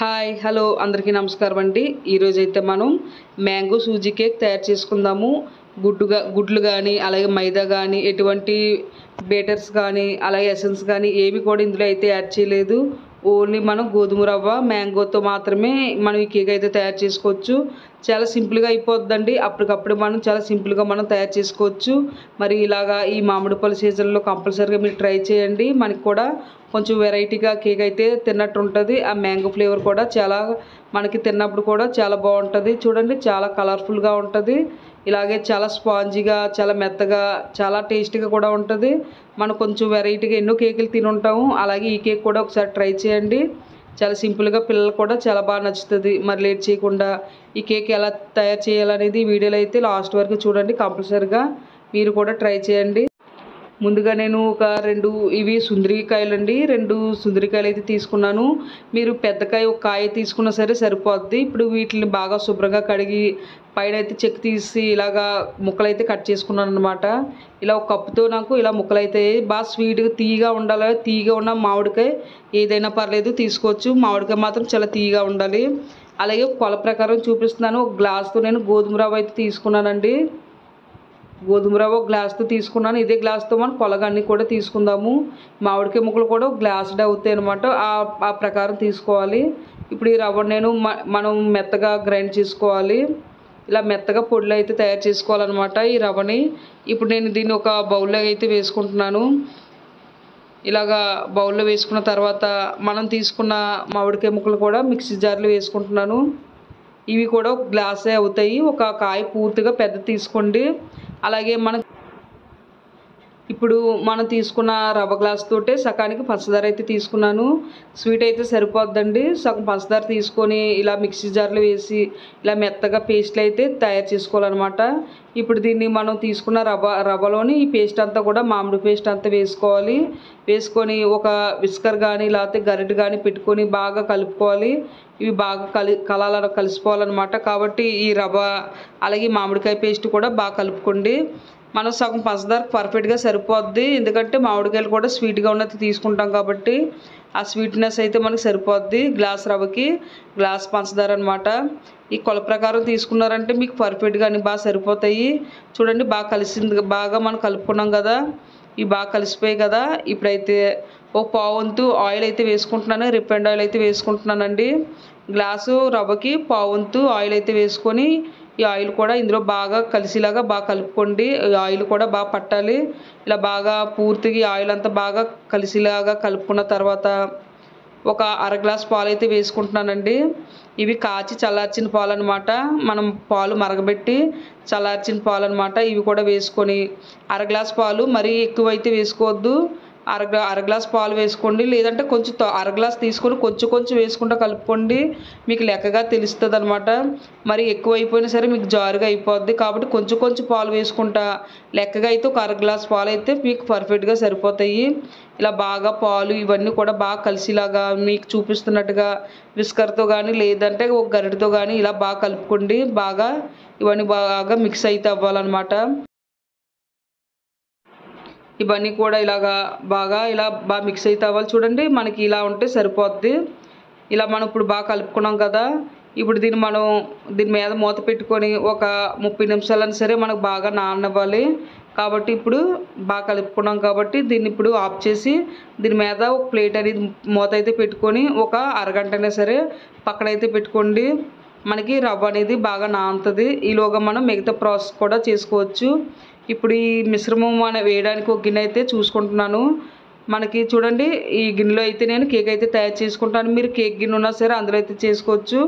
Hi hello అందరికీ నమస్కారం అండి. ఈరోజు అయితే మనం మ్యాంగో సూజీ కేక్ తయారు చేసుకుందాము. గుడ్లు కానీ అలాగే మైదా కానీ ఎటువంటి బేటర్స్ కానీ అలాగే ఎసెన్స్ కానీ ఏమి కూడా ఇందులో అయితే యాడ్ చేయలేదు. ఓన్లీ మనం గోధుమ రవ్వ మ్యాంగోతో మాత్రమే మనం ఈ కేక్ అయితే తయారు చేసుకోవచ్చు. చాలా సింపుల్గా అయిపోద్దండి. అప్పటికప్పుడు మనం చాలా సింపుల్గా మనం తయారు చేసుకోవచ్చు. మరి ఇలాగా ఈ మామిడి పళ్ళు సీజన్లో కంపల్సరీగా మీరు ట్రై చేయండి. మనకి కూడా కొంచెం వెరైటీగా కేక్ అయితే తిన్నట్టు ఉంటుంది. ఆ మ్యాంగో ఫ్లేవర్ కూడా చాలా మనకి తిన్నప్పుడు కూడా చాలా బాగుంటుంది. చూడండి చాలా కలర్ఫుల్గా ఉంటుంది. ఇలాగే చాలా స్పాంజీగా చాలా మెత్తగా చాలా టేస్టీగా కూడా ఉంటుంది. మనం కొంచెం వెరైటీగా ఎన్నో కేకులు తిని ఉంటాము. అలాగే ఈ కేక్ కూడా ఒకసారి ట్రై చేయండి. చాలా సింపుల్గా పిల్లలు కూడా చాలా బాగా నచ్చుతుంది. మరి లేట్ చేయకుండా ఈ కేక్ ఎలా తయారు చేయాలనేది ఈ వీడియోలో అయితే లాస్ట్ వరకు చూడండి. కంపల్సరీగా మీరు కూడా ట్రై చేయండి. ముందుగా నేను ఒక ఇవి సుందరికాయలు అండి. 2 సుందరికాయలు అయితే తీసుకున్నాను. మీరు పెద్దకాయ ఒక కాయ తీసుకున్నా సరే సరిపోద్ది. ఇప్పుడు వీటిని బాగా శుభ్రంగా కడిగి పైన అయితే చెక్కు తీసి ఇలాగా ముక్కలైతే కట్ చేసుకున్నాను అనమాట. ఇలా ఒక కప్పుతో నాకు ఇలా ముక్కలైతే బాగా స్వీట్గా తీయగా ఉండాలి. తీయగా ఉన్న మామిడికాయ ఏదైనా పర్లేదు తీసుకోవచ్చు. మామిడికాయ మాత్రం చాలా తీయగా ఉండాలి. అలాగే కొల ప్రకారం చూపిస్తున్నాను. ఒక గ్లాస్తో నేను గోధుమ రవ్వ అయితే తీసుకున్నానండి. గోధుమ రవ్వ ఒక గ్లాస్తో తీసుకున్నాను. ఇదే గ్లాస్తో మనం కొలగన్ని కూడా తీసుకుందాము. మామిడికాయ ముక్కలు కూడా ఒక గ్లాసుడ్ అవుతాయి అనమాట. ఆ ప్రకారం తీసుకోవాలి. ఇప్పుడు ఈ రవ్వ మనం మెత్తగా గ్రైండ్ చేసుకోవాలి. ఇలా మెత్తగా పొడిలో అయితే తయారు చేసుకోవాలన్నమాట ఈ రవ్వని. ఇప్పుడు నేను దీన్ని ఒక బౌల్లో అయితే వేసుకుంటున్నాను. ఇలాగా బౌల్లో వేసుకున్న తర్వాత మనం తీసుకున్న మామిడికాయ ముక్కలు కూడా మిక్సీ జార్లో వేసుకుంటున్నాను. ఇవి కూడా ఒక గ్లాసే అవుతాయి. ఒక కాయ పూర్తిగా పెద్ద తీసుకోండి. అలాగే ఇప్పుడు మనం తీసుకున్న రవ్వ గ్లాస్ తోటే సగానికి పంచదార అయితే తీసుకున్నాను. స్వీట్ అయితే సరిపోద్దండి. సగం పంచదార తీసుకొని ఇలా మిక్సీ జార్లో వేసి ఇలా మెత్తగా పేస్ట్లు అయితే తయారు చేసుకోవాలన్నమాట. ఇప్పుడు దీన్ని మనం తీసుకున్న రవ్వలోని ఈ పేస్ట్ అంతా కూడా మామిడి పేస్ట్ అంతా వేసుకోవాలి. వేసుకొని ఒక విస్కర్ కానీ లేకపోతే గరిటె కానీ పెట్టుకొని బాగా కలుపుకోవాలి. ఇవి బాగా కలిసిపోవాలన్నమాట. కాబట్టి ఈ రవ్వ అలాగే మామిడికాయ పేస్ట్ కూడా బాగా కలుపుకోండి. మనం సగం పంచదార పర్ఫెక్ట్గా సరిపోద్ది. ఎందుకంటే మామిడికాయలు కూడా స్వీట్గా ఉన్నది తీసుకుంటాం కాబట్టి ఆ స్వీట్నెస్ అయితే మనకు సరిపోద్ది. గ్లాస్ రవ్వకి గ్లాస్ పంచదార అనమాట. ఈ కొల ప్రకారం తీసుకున్నారంటే మీకు పర్ఫెక్ట్గా అన్ని బాగా సరిపోతాయి. చూడండి బాగా కలిసింది. బాగా మనం కలుపుకున్నాం కదా. ఇవి బాగా కలిసిపోయాయి కదా. ఇప్పుడైతే ఓ పావంతు ఆయిల్ అయితే వేసుకుంటున్నాను. రిఫైండ్ ఆయిల్ అయితే వేసుకుంటున్నానండి. గ్లాసు రవ్వకి పావంతు ఆయిల్ అయితే వేసుకొని ఈ ఆయిల్ కూడా ఇందులో బాగా కలిసిలాగా బాగా కలుపుకోండి. ఈ ఆయిల్ కూడా బాగా పట్టాలి. ఇలా బాగా పూర్తిగా ఈ ఆయిల్ అంతా బాగా కలిసిలాగా కలుపుకున్న తర్వాత ఒక అర గ్లాస్ పాలు అయితే వేసుకుంటున్నానండి. ఇవి కాచి చల్లార్చిన పాలు అనమాట. మనం పాలు మరగబెట్టి చల్లార్చిన పాలు అనమాట. ఇవి కూడా వేసుకొని అర గ్లాస్ పాలు మరీ ఎక్కువైతే వేసుకోవద్దు. అర గ్లాస్ పాలు వేసుకోండి. లేదంటే కొంచెం అర గ్లాస్ తీసుకొని కొంచెం వేసుకుంటూ కలుపుకోండి. మీకు లెక్కగా తెలుస్తుంది అనమాట. మరి ఎక్కువ అయిపోయినా సరే మీకు జారుగా అయిపోద్ది. కాబట్టి కొంచెం పాలు వేసుకుంటా లెక్కగా అయితే ఒక అర గ్లాస్ పాలు అయితే మీకు పర్ఫెక్ట్గా సరిపోతాయి. ఇలా బాగా పాలు ఇవన్నీ కూడా బాగా కలిసిలాగా మీకు చూపిస్తున్నట్టుగా విస్కర్తో కానీ లేదంటే ఒక గరిటెతో కానీ ఇలా బాగా కలుపుకోండి. బాగా ఇవన్నీ బాగా మిక్స్ అయితే అవ్వాలన్నమాట. ఇవన్నీ కూడా ఇలా బాగా మిక్స్ అయితే అవ్వాలి. చూడండి మనకి ఇలా ఉంటే సరిపోద్ది. ఇలా మనం ఇప్పుడు బాగా కలుపుకున్నాం కదా. ఇప్పుడు దీని మీద మూత పెట్టుకొని ఒక 30 నిమిషాలైనా సరే మనకు బాగా నాననివ్వాలి. కాబట్టి ఇప్పుడు బాగా కలుపుకున్నాం కాబట్టి దీన్ని ఇప్పుడు ఆఫ్ చేసి దీని మీద ఒక ప్లేట్ అనేది మూత అయితే పెట్టుకొని ఒక అరగంట అయినా సరే పక్కనైతే పెట్టుకోండి. మనకి రవ్వ అనేది బాగా నానుతుంది. ఈలోగా మనం మిగతా ప్రాసెస్ కూడా చేసుకోవచ్చు. ఇప్పుడు ఈ మిశ్రమం వేయడానికి ఒక గిన్నె అయితే చూసుకుంటున్నాను. మనకి చూడండి ఈ గిన్నెలో అయితే నేను కేక్ అయితే తయారు చేసుకుంటాను. మీరు కేక్ గిన్నె ఉన్నా సరే అందులో అయితే చేసుకోవచ్చు.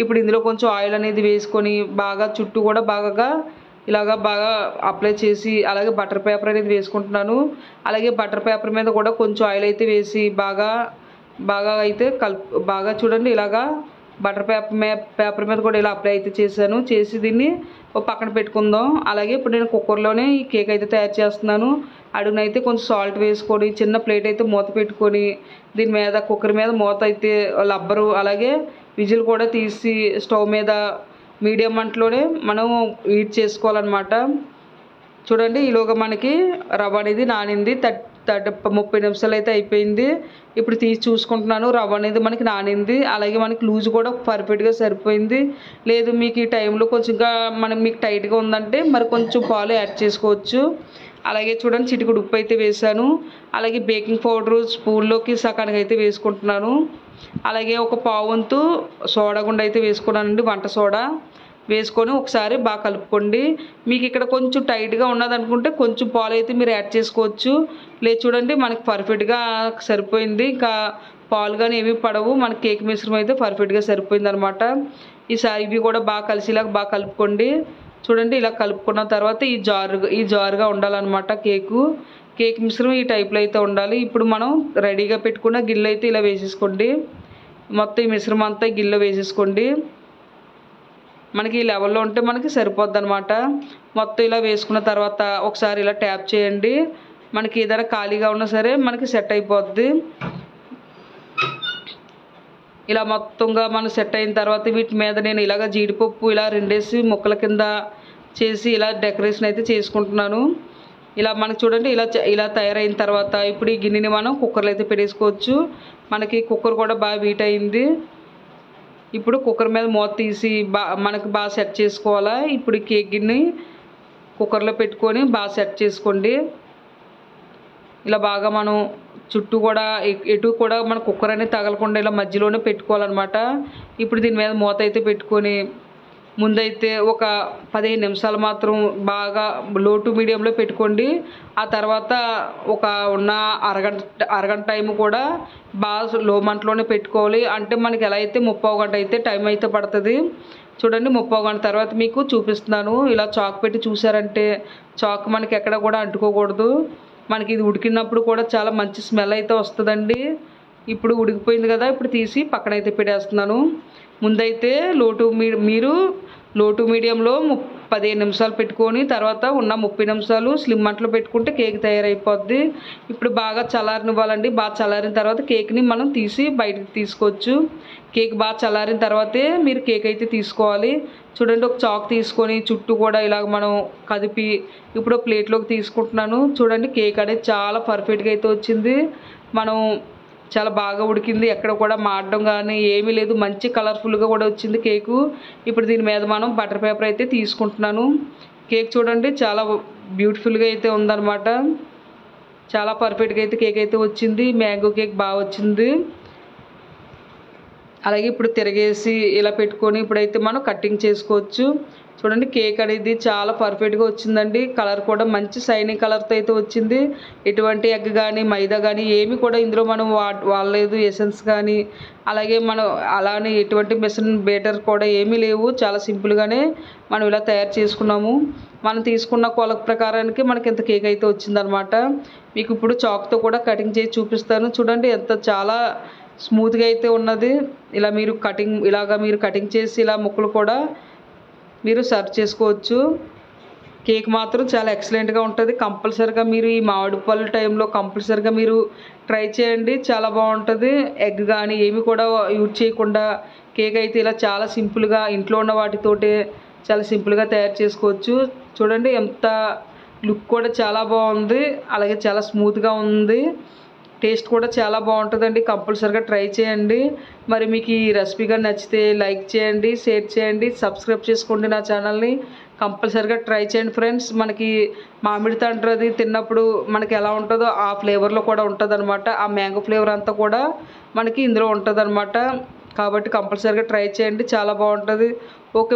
ఇప్పుడు ఇందులో కొంచెం ఆయిల్ అనేది వేసుకొని బాగా చుట్టూ కూడా బాగా బాగా అప్లై చేసి అలాగే బటర్ పేపర్ అనేది వేసుకుంటున్నాను. అలాగే బటర్ పేపర్ మీద కూడా కొంచెం ఆయిల్ అయితే వేసి బాగా అయితే బాగా చూడండి బటర్ పేపర్ మీద కూడా ఇలా అప్లై అయితే చేశాను. చేసి దీన్ని ఒక పక్కన పెట్టుకుందాం. అలాగే ఇప్పుడు నేను కుక్కర్లోనే ఈ కేక్ అయితే తయారు చేస్తున్నాను. అడుగునైతే కొంచెం సాల్ట్ వేసుకొని చిన్న ప్లేట్ అయితే మూత పెట్టుకొని దీని మీద కుక్కర్ మీద మూత అయితే రబ్బరు అలాగే విజిల్ కూడా తీసి స్టవ్ మీద మీడియం మంటలోనే మనం హీట్ చేసుకోవాలన్నమాట. చూడండి ఈలోగా మనకి రవ్వ అనేది నానింది. 30 నిమిషాలు అయితే అయిపోయింది. ఇప్పుడు తీసి చూసుకుంటున్నాను. రవ్వ అనేది మనకి నానింది. అలాగే మనకి లూజ్ కూడా పర్ఫెక్ట్గా సరిపోయింది. లేదు మీకు ఈ టైంలో కొంచెంగా మీకు టైట్గా ఉందంటే మరి కొంచెం పాలు యాడ్ చేసుకోవచ్చు. అలాగే చూడండి చిటికెడు ఉప్పు అయితే వేసాను. అలాగే బేకింగ్ పౌడరు స్పూన్లోకి సగానికి అయితే వేసుకుంటున్నాను. అలాగే ఒక పావంతు సోడా గుండ అయితే వేసుకున్నానండి, వంట సోడా వేసుకొని ఒకసారి బాగా కలుపుకోండి. మీకు ఇక్కడ కొంచెం టైట్గా ఉన్నదనుకుంటే కొంచెం పాలు అయితే మీరు యాడ్ చేసుకోవచ్చు. లేదు చూడండి మనకి పర్ఫెక్ట్గా సరిపోయింది. ఇంకా పాలు కానీ ఏమీ పడవు. మన కేక్ మిశ్రమం అయితే పర్ఫెక్ట్గా సరిపోయింది అనమాట. ఈసారి ఇవి కూడా బాగా కలిసిలాగా బాగా కలుపుకోండి. చూడండి ఇలా కలుపుకున్న తర్వాత ఈ జారుగా ఉండాలన్నమాట కేక్ మిశ్రమం ఈ టైప్లో అయితే ఉండాలి. ఇప్పుడు మనం రెడీగా పెట్టుకున్న గిన్నె అయితే ఇలా వేసేసుకోండి. మొత్తం ఈ మిశ్రమం అంతా గిన్నెలో వేసేసుకోండి. మనకి ఈ లెవెల్లో ఉంటే మనకి సరిపోద్ది అనమాట. మొత్తం ఇలా వేసుకున్న తర్వాత ఒకసారి ఇలా ట్యాప్ చేయండి. మనకి ఏదైనా ఖాళీగా ఉన్నా సరే మనకి సెట్ అయిపోద్ది. ఇలా మొత్తంగా మనం సెట్ అయిన తర్వాత వీటి మీద నేను ఇలాగ జీడిపప్పు ఇలా 2 ముక్కల కింద చేసి ఇలా డెకరేషన్ అయితే చేసుకుంటున్నాను. ఇలా మనకు చూడండి ఇలా తయారైన తర్వాత ఇప్పుడు ఈ గిన్నెని మనం కుక్కర్లో అయితే పెట్టేసుకోవచ్చు. మనకి కుక్కర్ కూడా బాగా హీట్ అయింది. ఇప్పుడు కుక్కర్ మీద మూత తీసి మనకు బాగా సెట్ చేసుకోవాలా. ఇప్పుడు ఈ కేక్ గిన్నె కుక్కర్లో పెట్టుకొని బాగా సెట్ చేసుకోండి. ఇలా బాగా మనం చుట్టూ కూడా ఎటు కూడా మన కుక్కర్ అనేది తగలకుండా ఇలా మధ్యలోనే పెట్టుకోవాలన్నమాట. ఇప్పుడు దీని మీద మూత అయితే పెట్టుకొని ముందైతే ఒక 15 నిమిషాలు మాత్రం బాగా లో టు మీడియంలో పెట్టుకోండి. ఆ తర్వాత ఒక ఉన్న అరగంట టైం కూడా బాగా లో మంటలోనే పెట్టుకోవాలి. అంటే మనకి ఎలా అయితే 30 గంట అయితే టైం అయితే పడుతుంది. చూడండి 30 గంట తర్వాత మీకు చూపిస్తున్నాను. ఇలా చాక్ పెట్టి చూసారంటే చాక్ మనకి ఎక్కడ కూడా అంటుకోకూడదు. మనకి ఇది ఉడికినప్పుడు కూడా చాలా మంచి స్మెల్ అయితే వస్తుందండి. ఇప్పుడు ఉడికిపోయింది కదా, ఇప్పుడు తీసి పక్కన అయితే పెట్టేస్తున్నాను. ముందైతే మీరు లో టు మీడియంలో 15 నిమిషాలు పెట్టుకొని తర్వాత ఉన్న 30 నిమిషాలు స్లిమ్ మంటలో పెట్టుకుంటే కేక్ తయారైపోద్ది. ఇప్పుడు బాగా చల్లారనివ్వాలండి. బాగా చల్లారిన తర్వాత కేక్ని మనం తీసి బయటకు తీసుకోవచ్చు. కేక్ బాగా చల్లారిన తర్వాతే మీరు కేక్ అయితే తీసుకోవాలి. చూడండి ఒక చాక్ తీసుకొని చుట్టూ కూడా ఇలాగ మనం కదిపి ఇప్పుడు ప్లేట్లోకి తీసుకుంటున్నాను. చూడండి కేక్ అనేది చాలా పర్ఫెక్ట్గా అయితే వచ్చింది. మనం చాలా బాగా ఉడికింది. ఎక్కడ కూడా మాడడం కానీ ఏమీ లేదు. మంచి కలర్ఫుల్గా కూడా వచ్చింది కేకు. ఇప్పుడు దీని మీద మనం బటర్ పేపర్ అయితే తీసుకుంటున్నాను. కేక్ చూడండి చాలా బ్యూటిఫుల్గా అయితే ఉందన్నమాట. చాలా పర్ఫెక్ట్గా అయితే కేక్ అయితే వచ్చింది. మ్యాంగో కేక్ బాగా వచ్చింది. అలాగే ఇప్పుడు తిరగేసి ఇలా పెట్టుకొని ఇప్పుడైతే మనం కటింగ్ చేసుకోవచ్చు. చూడండి కేక్ అనేది చాలా పర్ఫెక్ట్గా వచ్చిందండి. కలర్ కూడా మంచి షైనింగ్ కలర్తో అయితే వచ్చింది. ఎటువంటి ఎగ్ కానీ మైదా కానీ ఏమి కూడా ఇందులో మనం వాడలేదు. ఎసెన్స్ కానీ అలాగే మనం అలానే ఎటువంటి మిషన్ బేటర్ కూడా ఏమీ లేవు. చాలా సింపుల్గానే మనం ఇలా తయారు చేసుకున్నాము. మనం తీసుకున్న కొలత ప్రకారానికి మనకి ఇంత కేక్ అయితే వచ్చిందనమాట. మీకు ఇప్పుడు చాక్తో కూడా కటింగ్ చేసి చూపిస్తాను. చూడండి చాలా స్మూత్గా అయితే ఉన్నది. ఇలాగా మీరు కటింగ్ చేసి ఇలా ముక్కలు కూడా మీరు సర్వ్ చేసుకోవచ్చు. కేక్ మాత్రం చాలా ఎక్సలెంట్గా ఉంటుంది. కంపల్సరీగా మీరు ఈ మామిడి పళ్ళు టైంలో కంపల్సరీగా మీరు ట్రై చేయండి. చాలా బాగుంటుంది. ఎగ్ కానీ ఏమి కూడా యూజ్ చేయకుండా కేక్ అయితే ఇలా చాలా సింపుల్గా ఇంట్లో ఉన్న వాటితోటే చాలా సింపుల్గా తయారు చేసుకోవచ్చు. చూడండి ఎంత లుక్ కూడా చాలా బాగుంది. అలాగే చాలా స్మూత్గా ఉంది. టేస్ట్ కూడా చాలా బాగుంటుందండి. కంపల్సరీగా ట్రై చేయండి. మరి మీకు ఈ రెసిపీ కానీ నచ్చితే లైక్ చేయండి, షేర్ చేయండి, సబ్స్క్రైబ్ చేసుకోండి నా ఛానల్ని. కంపల్సరీగా ట్రై చేయండి ఫ్రెండ్స్. మనకి మామిడి తండ్రి తిన్నప్పుడు మనకి ఎలా ఉంటుందో ఆ ఫ్లేవర్లో కూడా ఉంటుంది అనమాట. ఆ మ్యాంగో ఫ్లేవర్ అంతా కూడా మనకి ఇందులో ఉంటుంది అనమాట. కాబట్టి కంపల్సరీగా ట్రై చేయండి. చాలా బాగుంటుంది. ఓకే.